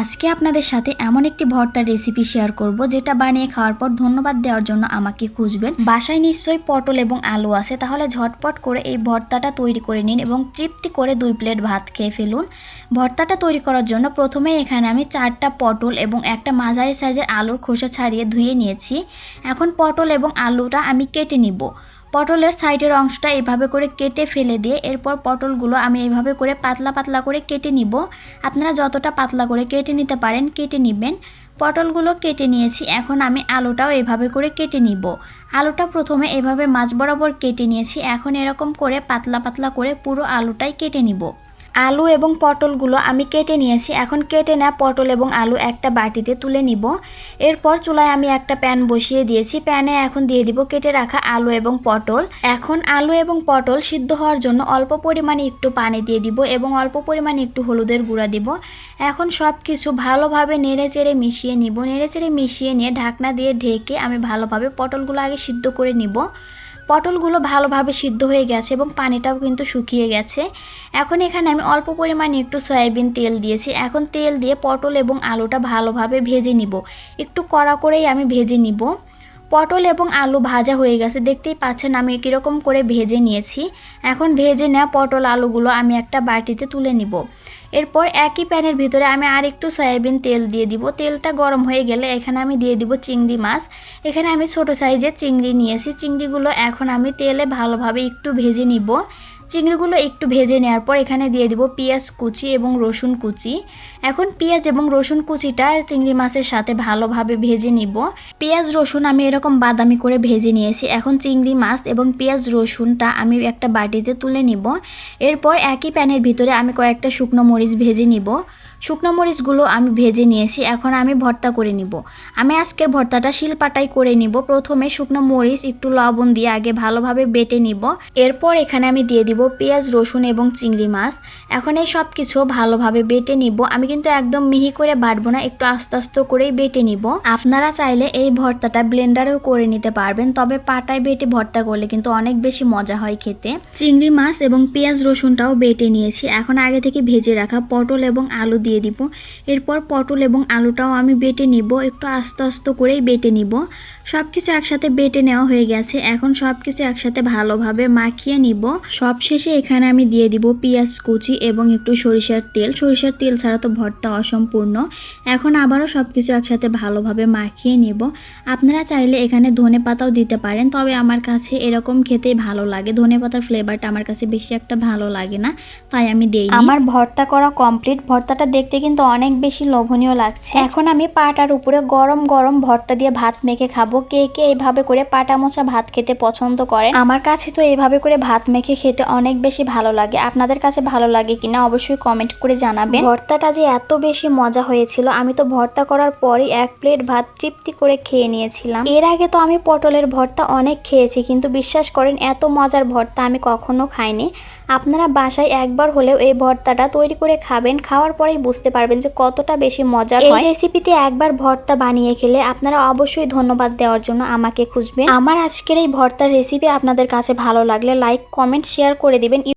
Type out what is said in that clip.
আজকে আপনাদের সাথে এমন একটি ভর্তার রেসিপি শেয়ার করব যেটা বানিয়ে খাওয়ার পর ধন্যবাদ দেওয়ার জন্য আমাকে খুঁজবেন। বাসায় নিশ্চয়ই পটল এবং আলু আছে, তাহলে ঝটপট করে এই ভর্তাটা তৈরি করে নিন এবং তৃপ্তি করে 2 প্লেট ভাত খেয়ে ফেলুন। ভর্তাটা তৈরি করার জন্য প্রথমে এখানে আমি 4টা পটল এবং একটা মাঝারি সাইজের আলুর খোসা ছাড়িয়ে ধুয়ে নিয়েছি। এখন পটল এবং আলুটা আমি কেটে নিব। পটলের সাইডের অংশটা এভাবে করে কেটে ফেলে দিয়ে এরপর পটলগুলো আমি এইভাবে করে পাতলা পাতলা করে কেটে নিব। আপনারা যতটা পাতলা করে কেটে নিতে পারেন কেটে নেবেন। পটলগুলো কেটে নিয়েছি, এখন আমি আলুটাও এভাবে করে কেটে নিব। আলুটা প্রথমে এভাবে মাঝ বরাবর কেটে নিয়েছি, এখন এরকম করে পাতলা পাতলা করে পুরো আলুটাই কেটে নিব। আলু এবং পটলগুলো আমি কেটে নিয়েছি, এখন কেটে নেওয়া পটল এবং আলু একটা বাটিতে তুলে নিব। এরপর চুলায় আমি একটা প্যান বসিয়ে দিয়েছি, প্যানে এখন দিয়ে দিব কেটে রাখা আলু এবং পটল। এখন আলু এবং পটল সিদ্ধ হওয়ার জন্য অল্প পরিমাণে একটু পানি দিয়ে দিব এবং অল্প পরিমাণে একটু হলুদের গুঁড়া দিব। এখন সব কিছু ভালোভাবে নেড়েচেড়ে মিশিয়ে নিব। নেড়েচেড়ে মিশিয়ে নিয়ে ঢাকনা দিয়ে ঢেকে আমি ভালোভাবে পটলগুলো আগে সিদ্ধ করে নিব। পটলগুলো ভালোভাবে সিদ্ধ হয়ে গেছে এবং পানিটাও কিন্তু শুকিয়ে গেছে। এখন এখানে আমি অল্প পরিমাণে একটু সয়াবিন তেল দিয়েছি। এখন তেল দিয়ে পটল এবং আলুটা ভালোভাবে ভেজে নিব। একটু কড়া করেই আমি ভেজে নিব। পটল এবং আলু ভাজা হয়ে গেছে, দেখতেই পাচ্ছেন আমি কীরকম করে ভেজে নিয়েছি। এখন ভেজে নেওয়া পটল আলুগুলো আমি একটা বাটিতে তুলে নিব। এরপর একই প্যানের ভিতরে আমি আর একটু সয়াবিন তেল দিয়ে দিব। তেলটা গরম হয়ে গেলে এখানে আমি দিয়ে দিব চিংড়ি মাছ। এখানে আমি ছোট সাইজের চিংড়ি নিয়েছি। চিংড়িগুলো এখন আমি তেলে ভালোভাবে একটু ভেজে নিব। চিংড়িগুলো একটু ভেজে নেওয়ার পর এখানে দিয়ে দিব পেঁয়াজ কুচি এবং রসুন কুচি। এখন পেঁয়াজ এবং রসুন কুচিটা চিংড়ি মাছের সাথে ভালোভাবে ভেজে নিব। পেঁয়াজ রসুন আমি এরকম বাদামি করে ভেজে নিয়েছি। এখন চিংড়ি মাছ এবং পেঁয়াজ রসুনটা আমি একটা বাটিতে তুলে নিব। এরপর একই প্যানের ভিতরে আমি কয়েকটা শুকনো মরিচ ভেজে নিব। শুকনো মরিচগুলো আমি ভেজে নিয়েছি, এখন আমি ভর্তা করে নিব। আমি আজকের ভর্তাটা শিলপাটাই করে নিব। প্রথমে শুকনো মরিচ একটু লবণ দিয়ে আগে ভালোভাবে বেটে নিব। এরপর এখানে আমি দিয়ে দিব পেঁয়াজ রসুন এবং চিংড়ি মাছ। এখন এই সব কিছু ভালোভাবে বেটে নিব। আমি কিন্তু একদম মিহি করে বাটবো না, একটু আস্তে আস্তে করেই বেটে নিব। আপনারা চাইলে এই ভর্তাটা ব্লেন্ডারেও করে নিতে পারবেন, তবে পাটায় বেটে ভর্তা করলে কিন্তু অনেক বেশি মজা হয় খেতে। চিংড়ি মাছ এবং পেঁয়াজ রসুনটাও বেটে নিয়েছি। এখন আগে থেকে ভেজে রাখা পটল এবং আলু দিয়ে দিব। এরপর পটল এবং আলুটাও আমি বেটে নিব, একটু আস্তে আস্তে করেই বেটে নিব। সব কিছু একসাথে বেটে নেওয়া হয়ে গেছে, এখন সব কিছু একসাথে ভালোভাবে মাখিয়ে নিব। সব শেষে এখানে আমি দিয়ে দিব পেঁয়াজ কুচি এবং একটু সরিষার তেল। সরিষার তেল ছাড়া তো ভর্তা অসম্পূর্ণ। এখন আবারও সব কিছু একসাথে ভালোভাবে মাখিয়ে নিব। আপনারা চাইলে এখানে ধনেপাতাও দিতে পারেন, তবে আমার কাছে এরকম খেতেই ভালো লাগে। ধনেপাতার ফ্লেভারটা আমার কাছে বেশি একটা ভালো লাগে না, তাই আমি দেই। আমার ভর্তা করা কমপ্লিট। ভর্তাটা দেখতে কিন্তু অনেক বেশি লোভনীয় লাগছে। এখন আমি পাটার উপরে গরম গরম ভর্তা দিয়ে ভাত মেখে খাবো। কে কে এইভাবে করে পাটা মোছা ভাত খেতে পছন্দ করেন? আমার কাছে তো এইভাবে করে ভাত মেখে খেতে অনেক বেশি ভালো লাগে। আপনাদের কাছে ভালো লাগে কিনা অবশ্যই কমেন্ট করে জানাবেন। ভর্তাটা যে এত বেশি মজা হয়েছিল, আমি তো ভর্তা করার পরই 1 প্লেট ভাত তৃপ্তি করে খেয়ে নিয়েছিলাম। এর আগে তো আমি পটলের ভর্তা অনেক খেয়েছি, কিন্তু বিশ্বাস করেন এত মজার ভর্তা আমি কখনো খাইনি। আপনারা বাসায় একবার হলেও এই ভর্তাটা তৈরি করে খাবেন, খাওয়ার পরেই বুঝতে পারবেন যে কতটা বেশি মজার হয়। এই রেসিপিতে একবার ভর্তা বানিয়ে খেলে আপনারা অবশ্যই ধন্যবাদ দেওয়ার জন্য আমাকে খুঁজবেন। আমার আজকের এই ভর্তার রেসিপি আপনাদের কাছে ভালো লাগলে লাইক কমেন্ট শেয়ার করে দিবেন।